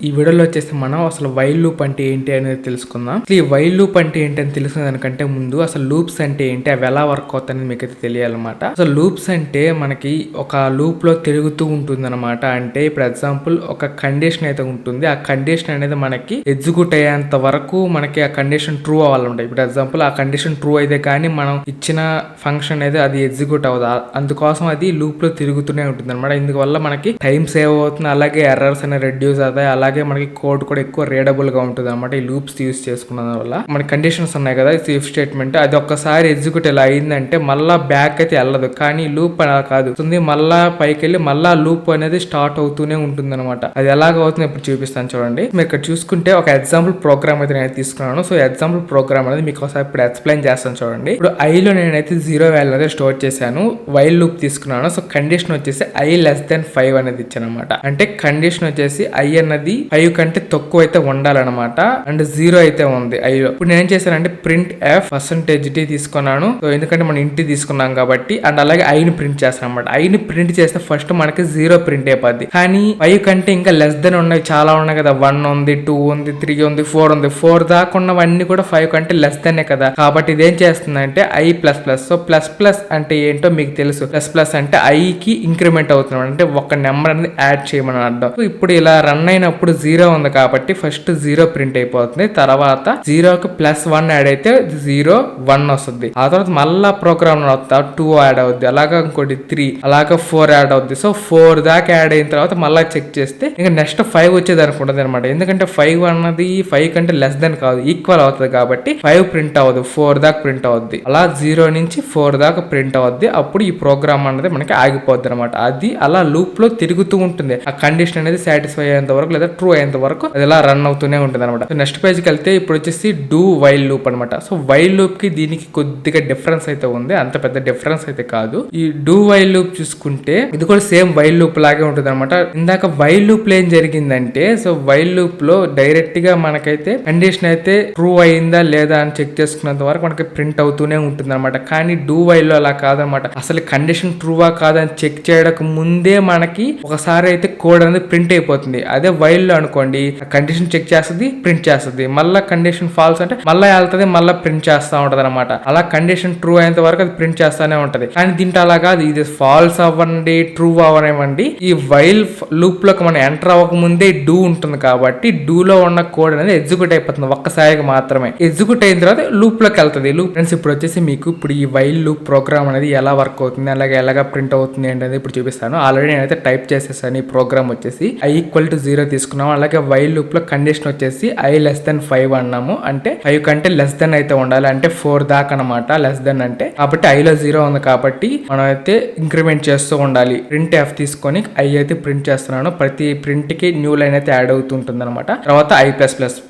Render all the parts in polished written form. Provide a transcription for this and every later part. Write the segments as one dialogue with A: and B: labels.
A: ఈ వీడియోలో వచ్చేసి మనం అసలు వైల్ లూప్ అంటే ఏంటి అనేది తెలుసుకుందాం. ఈ వైల్ లూప్ అంటే ఏంటి అని తెలుసుకునే దానికంటే ముందు అసలు లూప్స్ అంటే ఏంటి, అవి ఎలా వర్క్ అవుతాయని మీకు అయితే తెలియాలన్నమాట. అసలు లూప్స్ అంటే మనకి ఒక లూప్ లో తిరుగుతూ ఉంటుంది అనమాట. అంటే ఇప్పుడు ఎగ్జాంపుల్ ఒక కండిషన్ అయితే ఉంటుంది, ఆ కండిషన్ అనేది మనకి ఎగ్జిక్యూట్ అయ్యేంత వరకు మనకి ఆ కండిషన్ ట్రూ అవ్వాలంటాయి. ఇప్పుడు ఎగ్జాంపుల్ ఆ కండిషన్ ట్రూ అయితే కానీ మనం ఇచ్చిన ఫంక్షన్ అనేది అది ఎగ్జిక్యూట్ అవ్వదు. అందుకోసం అది లూప్ లో తిరుగుతూనే ఉంటుంది అనమాట. ఇందువల్ల మనకి టైం సేవ్ అవుతుంది, అలాగే ఎర్రర్స్ అనేవి రెడ్యూస్ అవుతాయి, అలాగే మనకి కోడ్ కూడా ఎక్కువ రీడబుల్ గా ఉంటుంది అనమాట. ఈ లూప్స్ యూస్ చేసుకున్న వల్ల మన కండిషన్స్ ఉన్నాయి కదా, ఇఫ్ స్టేట్మెంట్ అది ఒక్కసారి ఎగ్జిక్యూట్ ఇలా అయిందంటే మళ్ళా బ్యాక్ అయితే వెళ్ళదు. కానీ లూప్ అలా కాదు, మళ్ళా పైకి వెళ్ళి మళ్ళా లూప్ అనేది స్టార్ట్ అవుతూనే ఉంటుంది అనమాట. అది ఎలాగ అవుతుంది ఇప్పుడు చూపిస్తాను చూడండి. మీరు ఇక్కడ చూసుకుంటే ఒక ఎగ్జాంపుల్ ప్రోగ్రామ్ అయితే నేను తీసుకున్నాను. సో ఎగ్జాంపుల్ ప్రోగ్రామ్ అనేది మీకు ఒకసారి ఇప్పుడు ఎక్స్ప్లెయిన్ చేస్తాను చూడండి. ఇప్పుడు ఐలో నేనైతే 0 వాల్యూ అనేది స్టోర్ చేశాను, వైల్ లూప్ తీసుకున్నాను. సో కండిషన్ వచ్చేసి i less than 5 అనేది ఇచ్చాను అనమాట. అంటే కండిషన్ వచ్చేసి i అన్నది 5 కంటే తక్కువ అయితే ఉండాలన్నమాట. అండ్ 0 అయితే ఉంది ఐలో. ఇప్పుడు నేను ఏం చేశానంటే ప్రింట్ ఎఫ్ %t తీసుకున్నాను. సో ఎందుకంటే మనం ఇంటి తీసుకున్నాం కాబట్టి. అండ్ అలాగే ఐని ప్రింట్ చేస్తాను అనమాట. ఐని ప్రింట్ చేస్తే ఫస్ట్ మనకి 0 ప్రింట్ అయిపోద్ది. కానీ 5 కంటే ఇంకా లెస్ దెన్ ఉన్నాయి, చాలా ఉన్నాయి కదా. 1 ఉంది, 2 ఉంది, 3 ఉంది, 4 ఉంది. 4 దాకా ఉన్నవన్నీ కూడా 5 కంటే లెస్ దెన్ కదా. కాబట్టి ఇదేం చేస్తుందంటే i plus plus. So plus plus అంటే ఏంటో మీకు తెలుసు. ప్లస్ ప్లస్ అంటే i కి ఇంక్రిమెంట్ అవుతున్నాం, అంటే ఒక నెంబర్ అనేది యాడ్ చేయమని అర్థం. సో ఇప్పుడు ఇలా రన్ అయినప్పుడు 0 ఉంది కాబట్టి ఫస్ట్ 0 ప్రింట్ అయిపోతుంది. తర్వాత 0కి +1 యాడ్ అయితే 0 1 వస్తుంది. ఆ తర్వాత మళ్ళా ప్రోగ్రామ్ 2 యాడ్ అవుద్ది, అలాగా ఇంకోటి 3, అలాగా 4 యాడ్ అవుద్ది. సో 4 దాకా యాడ్ అయిన తర్వాత మళ్ళీ చెక్ చేస్తే ఇంకా నెక్స్ట్ 5 వచ్చేది అనుకుంటుంది అనమాట. ఎందుకంటే 5 అన్నది 5 కంటే లెస్ దెన్ కాదు, ఈక్వల్ అవుతుంది కాబట్టి 5 ప్రింట్ అవ్వదు, 4 దాకా ప్రింట్ అవుద్ది. అలా 0 నుంచి 4 దాకా ప్రింట్ అవుద్ది. అప్పుడు ఈ ప్రోగ్రామ్ అనేది మనకి ఆగిపోద్ది అనమాట. అది అలా లూప్ లో తిరుగుతూ ఉంటుంది. ఆ కండిషన్ అనేది సాటిస్ఫై అయ్యేంత వరకు లేదా ట్రూ అయ్యేంత వరకు అది ఇలా రన్ అవుతూనే ఉంటుంది అనమాట. నెక్స్ట్ పేజ్కి వెళ్తే ఇప్పుడు వచ్చేసి డూ వైల్ లూప్ అనమాట. సో వైల్ లూప్ కి దీనికి కొద్దిగా డిఫరెన్స్ అయితే ఉంది, అంత పెద్ద డిఫరెన్స్ అయితే కాదు. ఈ డూ వైల్ లూప్ చూసుకుంటే ఇది కూడా సేమ్ వైల్ లూప్ లాగే ఉంటుంది అనమాట. ఇందాక వైల్ లూప్ లో ఏం జరిగిందంటే, సో వైల్ లూప్ లో డైరెక్ట్ గా మనకైతే కండిషన్ అయితే ట్రూ అయిందా లేదా అని చెక్ చేసుకున్నంత వరకు మనకి ప్రింట్ అవుతూనే ఉంటుంది అనమాట. కానీ డూ వైల్ లో అలా కాదనమాట. అసలు కండిషన్ ట్రూవా కాదని చెక్ చేయడానికి ముందే మనకి ఒకసారి అయితే కోడ్ అనేది ప్రింట్ అయిపోతుంది. అదే వైల్ లో అనుకోండి, కండిషన్ చెక్ చేస్తుంది, ప్రింట్ చేస్తుంది, మళ్ళీ కండిషన్ ఫాల్స్ అంటే మళ్ళీ వెళ్తుంది, మళ్ళీ ప్రింట్ చేస్తూ ఉంటది అనమాట. అలా కండిషన్ ట్రూ అయ్యేంత వరకు అది ప్రింట్ చేస్తానే ఉంటది. కానీ దీంట్లో అలా కాదు, ఇది ఫాల్స్ అవ్వండి, ట్రూ అవ్వనివ్వండి, ఈ వైల్ లూప్ లోకి మనం ఎంటర్ అవ్వక ముందే డూ ఉంటుంది కాబట్టి డూ లో ఉన్న కోడ్ అనేది ఎగ్జిక్యూట్ అయిపోతుంది ఒక్కసారిగా మాత్రమే. ఎగ్జిక్యూట్ అయిన తర్వాత లూప్ లోకి వెళ్తుంది. లూప్ ఫ్రెండ్స్ ఇప్పుడు వచ్చేసి మీకు ఇప్పుడు ఈ వైల్ లూప్ ప్రోగ్రామ్ అనేది ఎలా వర్క్ అవుతుంది, అలాగే ఎలాగా ప్రింట్ అవుతుంది అనేది ఇప్పుడు చూపిస్తాను. ఆల్రెడీ నేనైతే టైప్ చేసేసాను. ఈ ప్రోగ్రామ్ వచ్చేసి i = 0 తీసుకున్నాము. అలాగే వైల్ లూప్ లో కండిషన్ వచ్చేసి i less than 5 అన్నాము, అంటే 5 కంటే లెస్ దెన్ అయితే ఉండాలి, అంటే 4 దాకా అనమాట. లెస్ దెన్ అంటే కాబట్టి i లో 0 ఉంది కాబట్టి మనం అయితే ఇంక్రిమెంట్ చేస్తూ ఉండాలి. ప్రింట్ ఎఫ్ తీసుకొని i అయితే ప్రింట్ చేస్తున్నాను. ప్రతి ప్రింట్ కి న్యూ లైన్ అయితే యాడ్ అవుతుంటుంది అనమాట. తర్వాత i++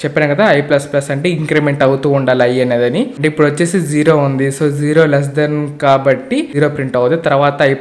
A: చెప్పాను కదా, i++ అంటే ఇంక్రిమెంట్ అవుతూ ఉండాలి i అనేది. అంటే ఇప్పుడు వచ్చేసి 0 ఉంది, సో 0 లెస్ దెన్ కాబట్టి 0 ప్రింట్ అవుతుంది. తర్వాత i++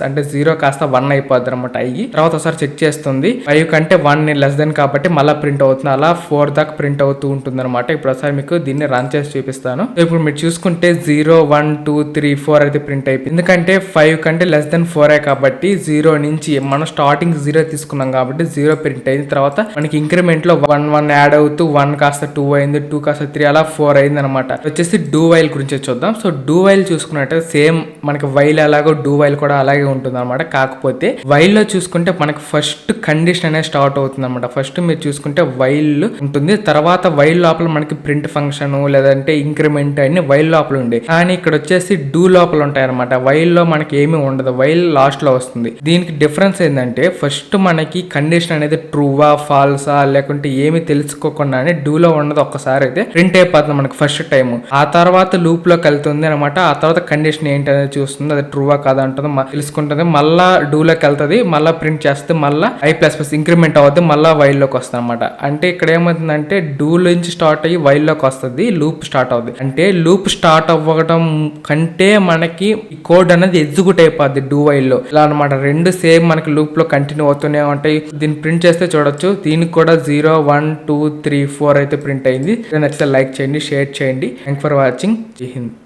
A: అంటే 0 కాస్త 1 అయిపోద్ది అనమాట. i తర్వాత ఒకసారి చెక్ చేస్తుంది, 5 కంటే 1 లెస్ దెన్ కాబట్టి మళ్ళీ ప్రింట్ అవుతుంది. అలా 4 దాకా ప్రింట్ అవుతూ ఉంటుంది అనమాట. ఇప్పుడు ఒకసారి మీకు దీన్ని రన్ చేసి చూపిస్తాను. ఇప్పుడు మీరు చూసుకుంటే 0 1 2 3 4 అయితే ప్రింట్ అయిపోయింది. ఎందుకంటే 5 కంటే లెస్ దెన్ 4 కాబట్టి 0 నుంచి మనం స్టార్టింగ్ 0 తీసుకున్నాం కాబట్టి 0 ప్రింట్ అయింది. తర్వాత మనకి ఇంక్రిమెంట్ లో 1 1 యాడ్ అవుతూ 1 కాస్త 2 అయింది, 2 కాస్త 3 అలా 4 అయింది అనమాట. వచ్చేసి డూ వైల్ గురించి చూద్దాం. సో డూ వైల్ చూసుకున్నట్టు సేమ్ మనకి వైల్ ఎలాగో డూ వైల్ కూడా అలాగే ఉంటుంది అనమాట. కాకపోతే వైల్ లో చూసుకుంటే మనకి ఫస్ట్ కండిషన్ అనేది స్టార్ట్ అవుతుంది అనమాట. ఫస్ట్ మీరు చూసుకుంటే వైల్ ఉంటుంది, తర్వాత వైల్ లోపల మనకి ప్రింట్ ఫంక్షన్ లేదంటే ఇంక్రిమెంట్ అన్ని వైల్ లోపల ఉండే. కానీ ఇక్కడ వచ్చేసి డూ లోపల ఉంటాయి అనమాట. వైల్ లో మనకి ఏమీ ఉండదు, వైల్ లాస్ట్ లో వస్తుంది. దీనికి డిఫరెన్స్ ఏంటంటే ఫస్ట్ మనకి కండిషన్ అనేది ట్రూవా ఫాల్సా లేకుంటే ఏమి తెలుసుకోకుండానే డూ లో ఉన్నది ఒక్కసారి అయితే ప్రింట్ అయిపోతుంది మనకి ఫస్ట్ టైం. ఆ తర్వాత లూప్ లోకి వెళ్తుంది అనమాట. ఆ తర్వాత కండిషన్ ఏంటి అనేది చూస్తుంది, అది ట్రూవా కాదా అంటుంది, తెలుసుకుంటుంది, మళ్ళా డూ లోకి వెళ్తుంది, మళ్ళీ ప్రింట్ చేస్తుంది, మళ్ళీ i++ ఇంక్రిమెంట్ అవుతుంది, మళ్ళీ వైల్ లోకి వస్తుంది అనమాట. అంటే ఇక్కడ ఏమవుతుందంటే డూ నుంచి స్టార్ట్ అయ్యి వైల్ లోకి వస్తుంది, లూప్ స్టార్ట్ అవుతుంది. అంటే లూప్ స్టార్ట్ అవ్వడం కంటే మనకి ఈ కోడ్ అనేది ఎగ్జిక్యూట్ అయిపోద్ది డూ వైల్ లో. ఇలా అనమాట, రెండు సేమ్ మనకి లూప్ లో కంటిన్యూ అవుతూనే ఉంటాయి. దీన్ని ప్రింట్ చేస్తే చూడొచ్చు, దీనికి కూడా 0 1 2 3 4 అయితే ప్రింట్ అయింది. నచ్చితే లైక్ చేయండి, షేర్ చేయండి. Thank for watching. జై హింద్.